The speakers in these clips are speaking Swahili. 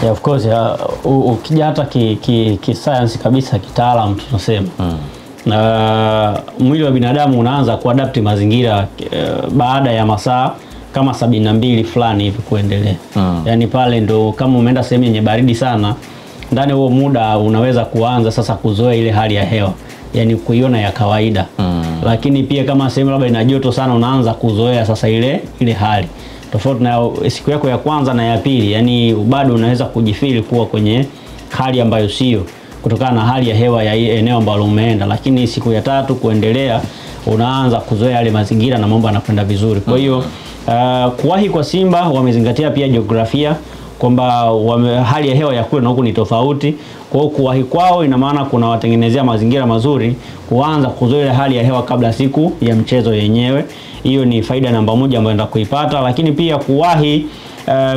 Yeah, of course, ukija hata ki science kabisa, kitaalamu tunasema. Na mwili wa binadamu unaanza kuadapt mazingira baada ya masaa kama 72 fulani hivi kuendelea. Yaani pale ndo kama umeenda sehemu yenye baridi sana, ndani huo muda unaweza kuanza sasa kuzoea ile hali ya hewa, yani kuiona ya kawaida. Lakini pia kama sehemu labda ina joto sana, unaanza kuzoea sasa ile hali. Tofauti na siku yako ya kwanza na ya pili, yani bado unaweza kujifeel kuwa kwenye hali ambayo sio, kutokana na hali ya hewa ya eneo ambalo umeenda. Lakini siku ya 3 kuendelea unaanza kuzoea yale mazingira na mambo yanakwenda vizuri. Kwa hiyo kuwahi kwa Simba wamezingatia pia jiografia, kwamba hali ya hewa ya kule na huku ni tofauti. Kwa hiyo kuwahi kwao ina maana kuna watengenezea mazingira mazuri kuanza kuzoea hali ya hewa kabla siku ya mchezo yenyewe. Hiyo ni faida namba 1 ambayo nenda kuipata. Lakini pia kuwahi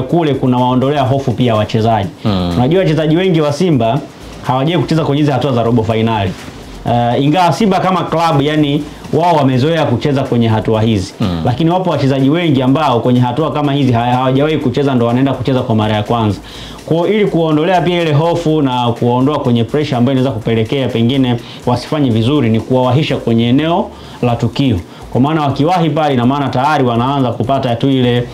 kule kuna waondolea hofu pia wachezaji. Unajua wachezaji wengi wa Simba hawajui kucheza kwenye hizo hatua za robo finali. Ingawa Simba kama club, yani wao wamezoea kucheza kwenye hatua hizi. Lakini wapo wachezaji wengi ambao kwenye hatua kama hizi hawajawahi kucheza, ndo wanaenda kucheza kwa mara ya kwanza. Kwa ili kuondolea pia ile hofu na kuondoa kwenye pressure ambayo inaweza kupelekea pengine wasifanye vizuri, ni kuwawahisha kwenye eneo la tukio. Kwa maana wakiwahi pale, ina maana tayari wanaanza kupata tu ile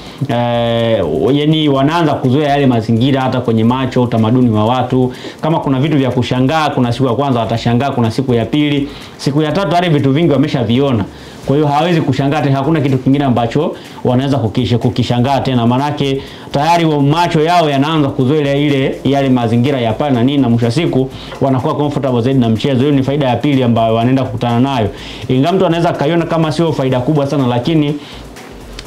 yani wanaanza kuzoea yale mazingira, hata kwenye macho, utamaduni wa watu. Kama kuna vitu vya kushangaa, kuna siku ya kwanza watashangaa, kuna siku ya pili, siku ya 3 tayari vitu vingi wameshaviona. Kwa hiyo hawezi kushangaa tena, hakuna kitu kingine ambacho wanaweza kukishangaa tena, manake tayari macho yao yanaanza kuzoea yale mazingira ya pale na nini, na mwisho siku wanakuwa comfortable zaidi na mchezo. Hiyo ni faida ya pili ambayo wanaenda kukutana nayo. Ingawa mtu anaweza kaiona kama sio faida kubwa sana, lakini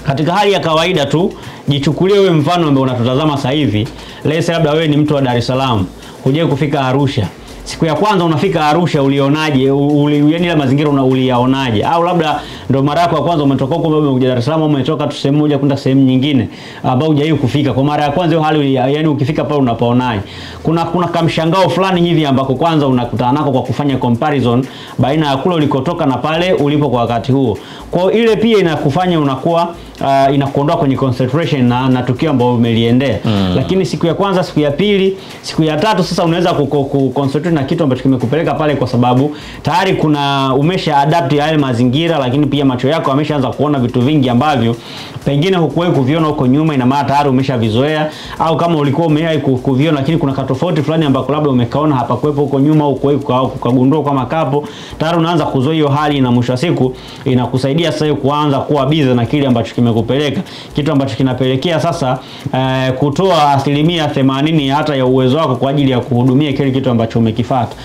katika hali ya kawaida tu, jichukulie wewe mfano ambao unatutazama sasa hivi. Let's say labda wewe ni mtu wa Dar es Salaam, huje kufika Arusha. Siku ya kwanza unafika Arusha, ulionaje? Yani ile mazingira uliyaonaje? Au labda ndo mara yako ya kwanza umetoka huko, umekuja Dar es Salaam, umetoka tu sehemu moja kwenda sehemu nyingine ambao hujawahi kufika kwa mara ya kwanza, hiyo hali yani ukifika pale unapaonaje? Kuna kamshangao fulani hivi ambako kwanza unakutana nako kwa kufanya comparison baina ya kule ulikotoka na pale ulipo kwa wakati huo. Kwa ile pia inakufanya unakuwa inakuondoa kwenye concentration na tukio ambalo umeliendea. Lakini siku ya kwanza, siku ya pili, siku ya 3 sasa unaweza concentrate na kitu ambacho kimekupeleka pale, kwa sababu tayari umesha adapt yale mazingira. Lakini pia macho yako yameshaanza kuona vitu vingi ambavyo pengine hukuwahi kuviona huko nyuma, ina maana tayari umeshavizoea. Au kama ulikuwa umewahi kuviona, lakini kuna katofauti fulani ambako labda umekaona hapa kuepo huko nyuma, au ukagundua kama kapo, tayari unaanza kuzoea hiyo hali, na mwisho siku inakusaidia sasa kuanza kuwa busy na kile ambacho kimekupeleka, kitu ambacho kinapelekea sasa kutoa 80% hata ya uwezo wako kwa ajili ya kuhudumia kile kitu ambacho umekifuata.